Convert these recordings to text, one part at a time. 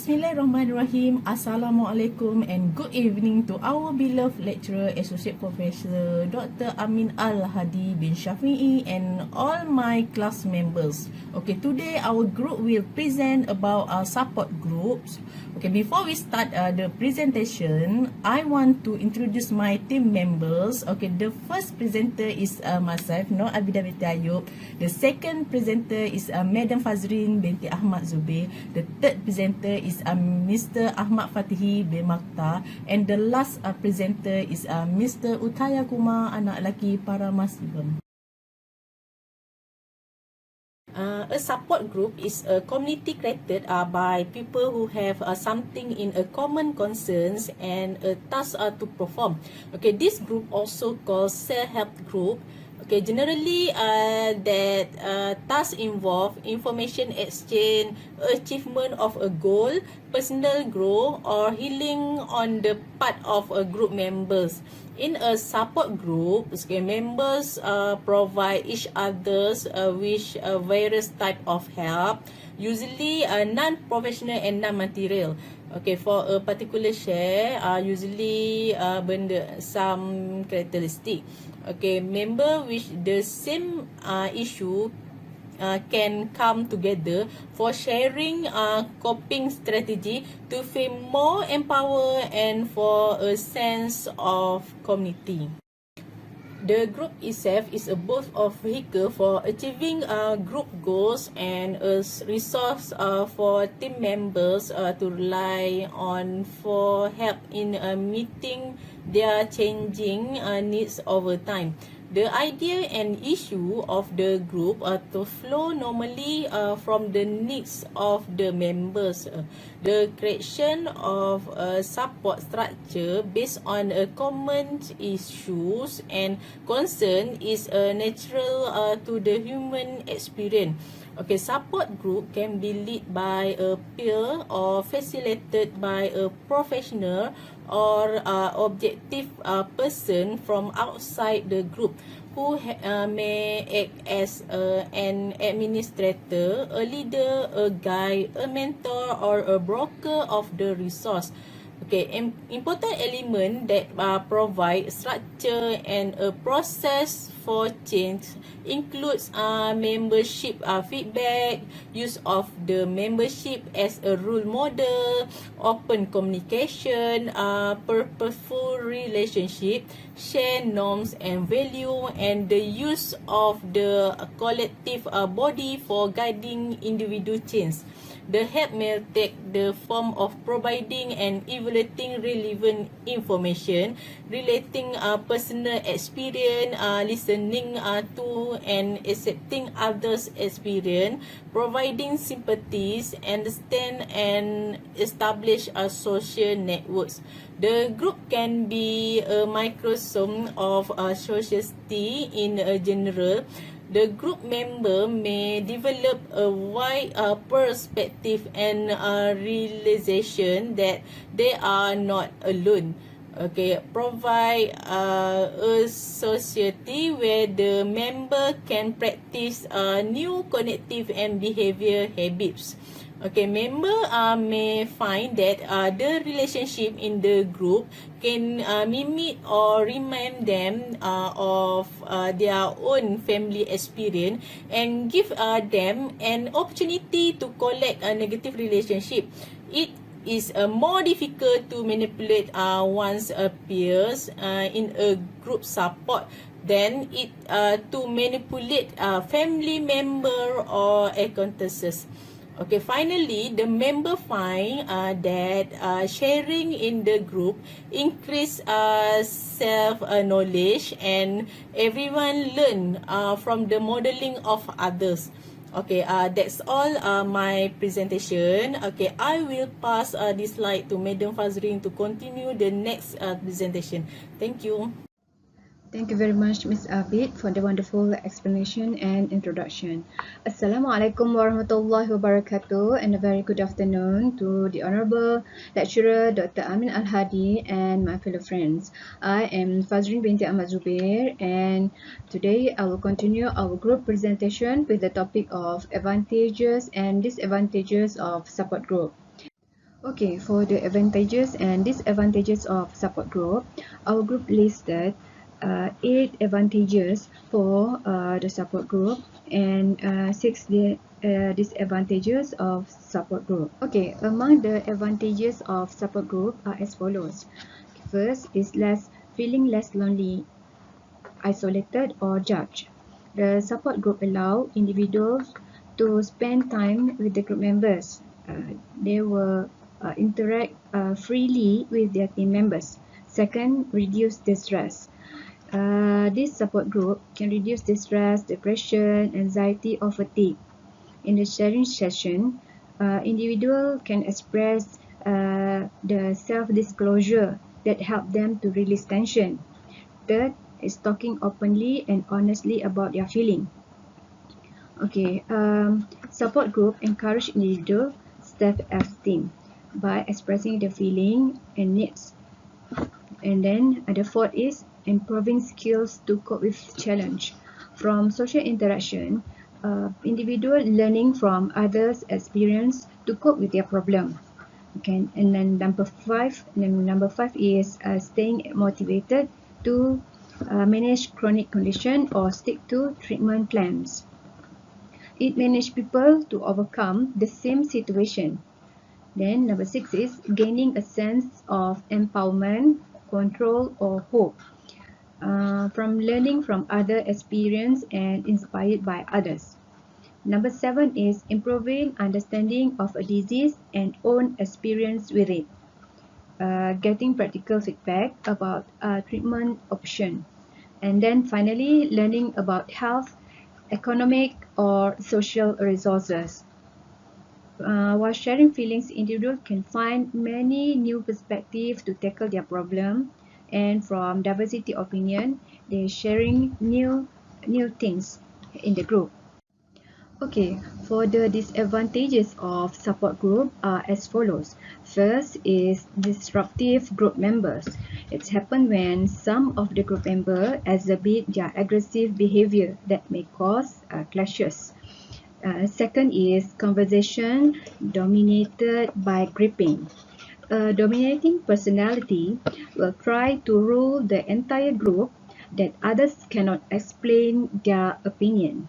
Bismillahirrahmanirrahim. Assalamualaikum and good evening to our beloved lecturer, Associate Professor Dr. Amin Al-Hadi bin Shafi'i and all my class members. Okay, today our group will present about our support groups. Okay, before we start the presentation, I want to introduce my team members. Okay, the first presenter is myself, Nur Abida binti Ayub. The second presenter is Madam Fazrin binti Ahmad Zubair. The third presenter is Mr. Ahmad Fatihi bin Makta, and the last presenter is Mr. Utaya Kumar, anak lelaki Paramasibam. A support group is a community created by people who have something in a common concerns and a task to perform. Okay, this group also called self-help group. Okay, generally that tasks involve information exchange, achievement of a goal, personal growth, or healing on the part of a group members. In a support group, okay, members provide each others with various type of help, usually non-professional and non-material. Okay, for a particular share, usually benda some characteristic. Okay, member with the same issue can come together for sharing coping strategy to feel more empowered and for a sense of community. The group itself is both a vehicle for achieving group goals and a resource for team members to rely on for help in meeting their changing needs over time. The idea and issue of the group are to flow normally from the needs of the members. The creation of a support structure based on a common issues and concern is natural to the human experience. Okay, support group can be led by a peer or facilitated by a professional or objective person from outside the group who may act as an administrator, a leader, a guide, a mentor, or a broker of the resource. Okay, important element that provide structure and a process for change includes membership feedback, use of the membership as a role model, open communication, purposeful relationship, share norms and value, and the use of the collective body for guiding individual change. The help may take the form of providing and evaluating relevant information, relating personal experience, listening to and accepting others' experience, providing sympathies, understand and establish social networks. The group can be a microcosm of society in general. The group member may develop a wide perspective and realization that they are not alone. Okay, provide a society where the member can practice new cognitive and behavior habits. Okay, member may find that the relationship in the group can mimic or remind them of their own family experience and give them an opportunity to collect a negative relationship. It is more difficult to manipulate one's peers in a group support than it to manipulate family member or acquaintances. Okay, finally, the member find that sharing in the group increase self-knowledge and everyone learn from the modeling of others. Okay, that's all my presentation. Okay, I will pass this slide to Madam Fazrin to continue the next presentation. Thank you. Thank you very much, Ms. Abid, for the wonderful explanation and introduction. Assalamualaikum warahmatullahi wabarakatuh, and a very good afternoon to the Honorable Lecturer Dr. Amin Al-Hadi and my fellow friends. I am Fazrin binti Ahmad Zubair, and today I will continue our group presentation with the topic of advantages and disadvantages of support group. Okay, for the advantages and disadvantages of support group, our group listed 8 advantages for the support group and 6 disadvantages of support group. Okay, among the advantages of support group are as follows. First is feeling less lonely, isolated or judged. The support group allow individuals to spend time with the group members. They will interact freely with their team members. Second, reduce the stress. This support group can reduce the stress, depression, anxiety, or fatigue. In the sharing session, individual can express the self-disclosure that help them to release tension. Third is talking openly and honestly about their feeling. Okay, support group encourage individual self-esteem by expressing the feeling and needs. And then the fourth is improving skills to cope with challenge. From social interaction, individual learning from others' experience to cope with their problem. Okay, and then number five is staying motivated to manage chronic condition or stick to treatment plans. It manages people to overcome the same situation. Then number six is gaining a sense of empowerment, control, or hope from learning from other experience and inspired by others. Number seven is improving understanding of a disease and own experience with it. Getting practical feedback about treatment option. And then finally, learning about health, economic or social resources. While sharing feelings, individuals can find many new perspectives to tackle their problem, and from diversity opinion, they're sharing new things in the group. Okay, for the disadvantages of support group are as follows. First is disruptive group members. It's happened when some of the group members exhibit their aggressive behavior that may cause clashes. Second is conversation dominated by gripping. A dominating personality will try to rule the entire group that others cannot explain their opinion.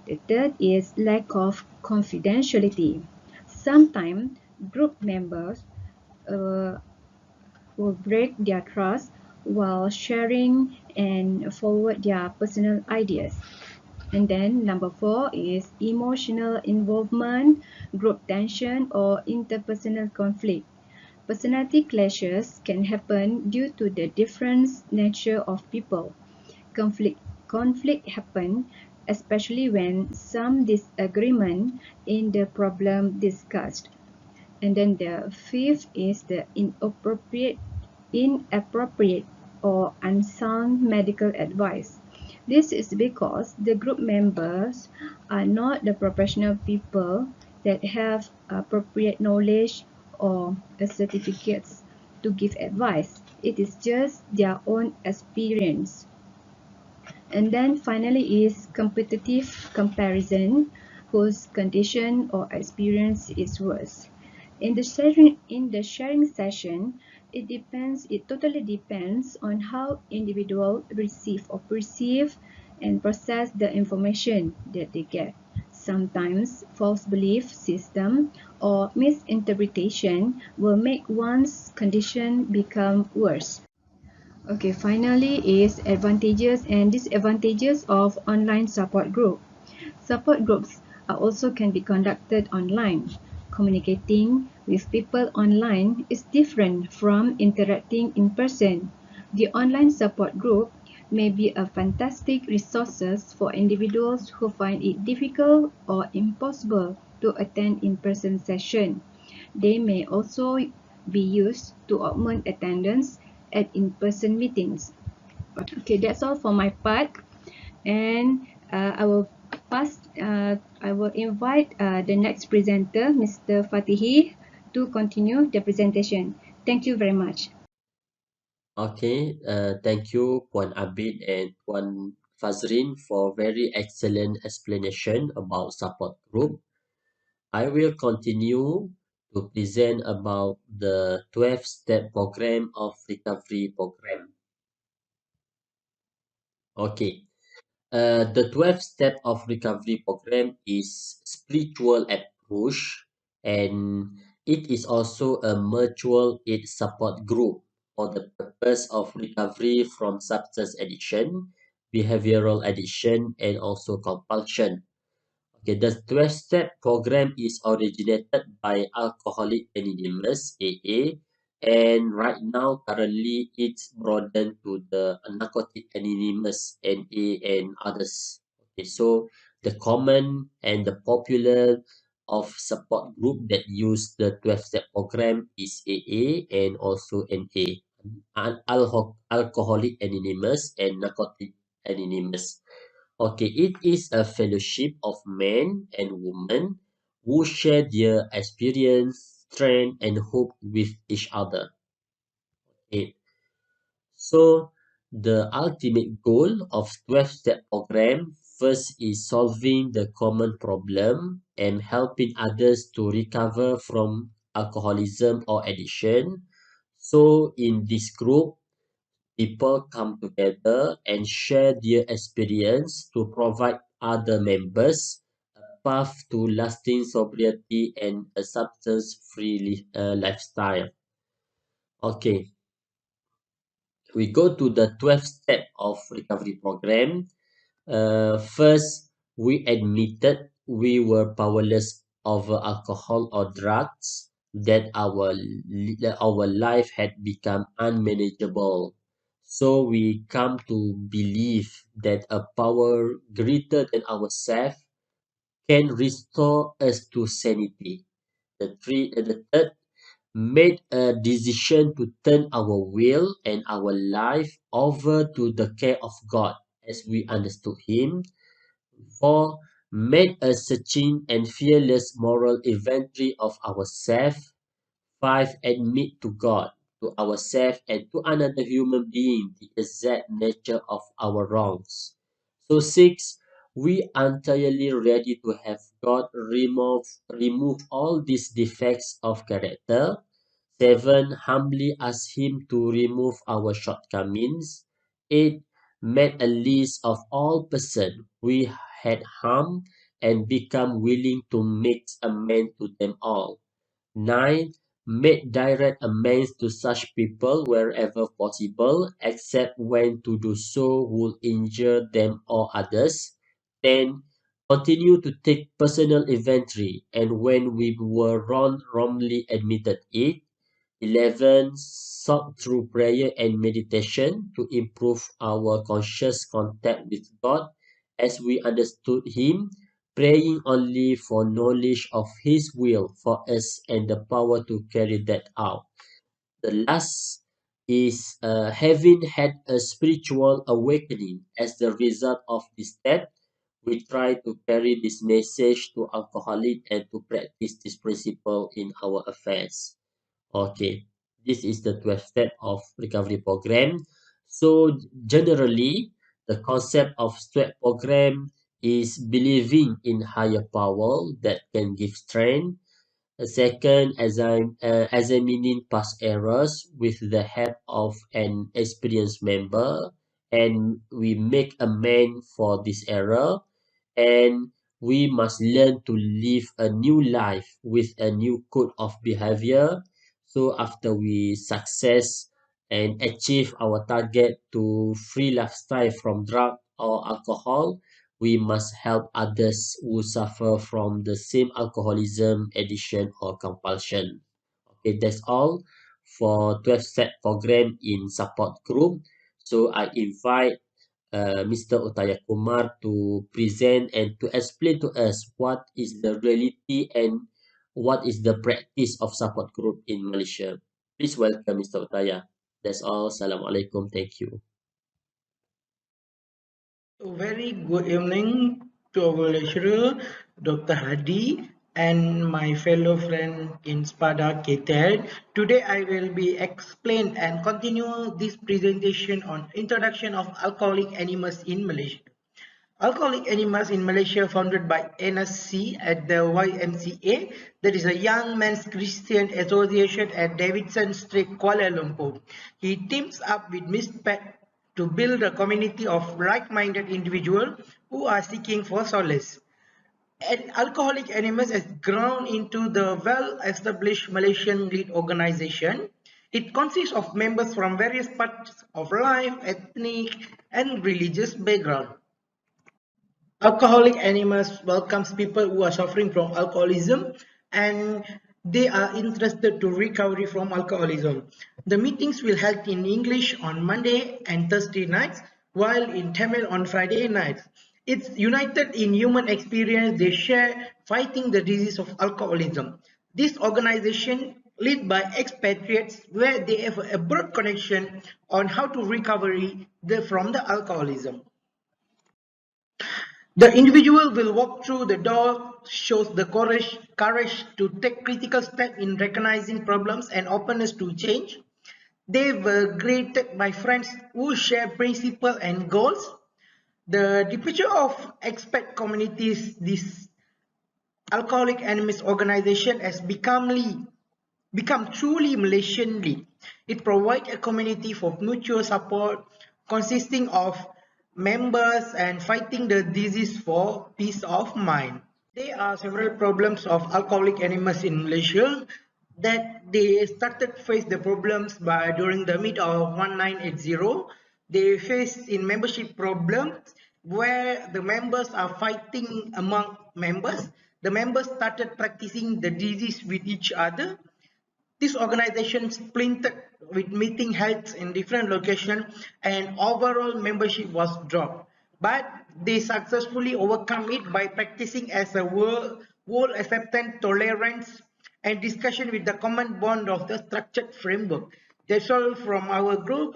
The third is lack of confidentiality. Sometimes group members uh, will break their trust while sharing and forward their personal ideas. And then number four is emotional involvement, group tension, or interpersonal conflict. Personality clashes can happen due to the different nature of people. Conflict happen especially when some disagreement in the problem discussed. And then the fifth is the inappropriate or unsound medical advice. This is because the group members are not the professional people that have appropriate knowledge or certificates to give advice. It is just their own experience. And then finally is competitive comparison, whose condition or experience is worse. In the sharing session, it totally depends on how individual receive or perceive and process the information that they get. Sometimes false belief system or misinterpretation will make one's condition become worse. Okay, finally is advantages and disadvantages of online support group. Support groups are also can be conducted online. Communicating with people online is different from interacting in person. The online support group may be a fantastic resources for individuals who find it difficult or impossible to attend in-person session. They may also be used to augment attendance at in-person meetings. Okay, that's all for my part, and I will invite the next presenter, Mr. Fatihi, to continue the presentation. Thank you very much. Okay, thank you, Puan Abid and Puan Fazrin, for very excellent explanation about support group. I will continue to present about the 12-step program of recovery program. Okay. The 12 step of recovery program is spiritual approach, and it is also a mutual aid support group for the purpose of recovery from substance addiction, behavioral addiction, and also compulsion. Okay, the 12-step program is originated by Alcoholic Anonymous (AA), and right now currently it's broadened to the Narcotic Anonymous (NA) and others. Okay, so the common and the popular of support group that use the 12-step program is AA and also NA, Alcoholic Anonymous and Narcotic Anonymous. Okay, it is a fellowship of men and women who share their experience, strength, and hope with each other. Okay, so the ultimate goal of 12-step program first is solving the common problem and helping others to recover from alcoholism or addiction. So in this group, people come together and share their experience to provide other members a path to lasting sobriety and a substance-free lifestyle. Okay, we go to the 12th step of recovery program. First, we admitted we were powerless over alcohol or drugs, that our life had become unmanageable. So we come to believe that a power greater than ourselves can restore us to sanity. The third, made a decision to turn our will and our life over to the care of God as we understood Him. 4. Made a searching and fearless moral inventory of ourselves. 5. Admit to God, to ourselves, and to another human being the exact nature of our wrongs. So 6. We are entirely ready to have God remove all these defects of character. 7. Humbly ask Him to remove our shortcomings. 8. Made a list of all persons we had harmed and become willing to make amends to them all. 9. Made direct amends to such people wherever possible, except when to do so would injure them or others. 10. Continue to take personal inventory, and when we were wrongly admitted it. 11. Sought through prayer and meditation to improve our conscious contact with God as we understood Him, praying only for knowledge of His will for us and the power to carry that out. The last is having had a spiritual awakening as the result of this step. We try to carry this message to alcoholics and to practice this principle in our affairs. Okay, this is the 12 step of recovery program. So generally, the concept of step program is believing in higher power that can give strength. Second, examining past errors with the help of an experienced member, and we make amend for this error, and we must learn to live a new life with a new code of behavior. So after we success and achieve our target to free lifestyle from drug or alcohol, we must help others who suffer from the same alcoholism, addiction, or compulsion. Okay, that's all for 12 step program in support group. So I invite Mr. Utaya Kumar to present and to explain to us what is the reality and what is the practice of support group in Malaysia. Please welcome Mr. Utaya. That's all. Assalamualaikum. Thank you. A very good evening to our lecturer, Dr. Hadi, and my fellow friend in SPADA KTEL. Today I will be explain and continue this presentation on introduction of Alcoholic Anonymous in Malaysia. Alcoholic Anonymous in Malaysia, founded by NSC at the YMCA, that is a Young Men's Christian Association at Davidson Street, Kuala Lumpur. He teams up with Miss Pat to build a community of like-minded individuals who are seeking for solace. And Alcoholic Anonymous has grown into the well-established Malaysian lead organization. It consists of members from various parts of life, ethnic, and religious background. Alcoholic Anonymous welcomes people who are suffering from alcoholism and they are interested to recovery from alcoholism. The meetings will held in English on Monday and Thursday nights, while in Tamil on Friday nights. It's united in human experience. They share fighting the disease of alcoholism. This organization led by expatriates where they have a broad connection on how to recovery from the alcoholism. The individual will walk through the door, shows the courage to take critical steps in recognizing problems and openness to change. They were greeted by friends who share principles and goals. The departure of expat communities, this Alcoholic Anonymous organization has become truly Malaysian lead. It provides a community for mutual support consisting of members and fighting the disease for peace of mind. There are several problems of Alcoholic Anonymous in Malaysia that they started face the problems by during the mid of 1980. They faced in membership problems where the members are fighting among members. The members started practicing the disease with each other. This organization splintered with meeting held in different locations and overall membership was dropped. But they successfully overcome it by practicing as a world acceptance, tolerance, and discussion with the common bond of the structured framework. That's all from our group.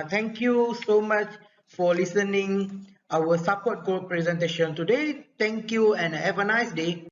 Thank you so much for listening our support group presentation today. Thank you and have a nice day.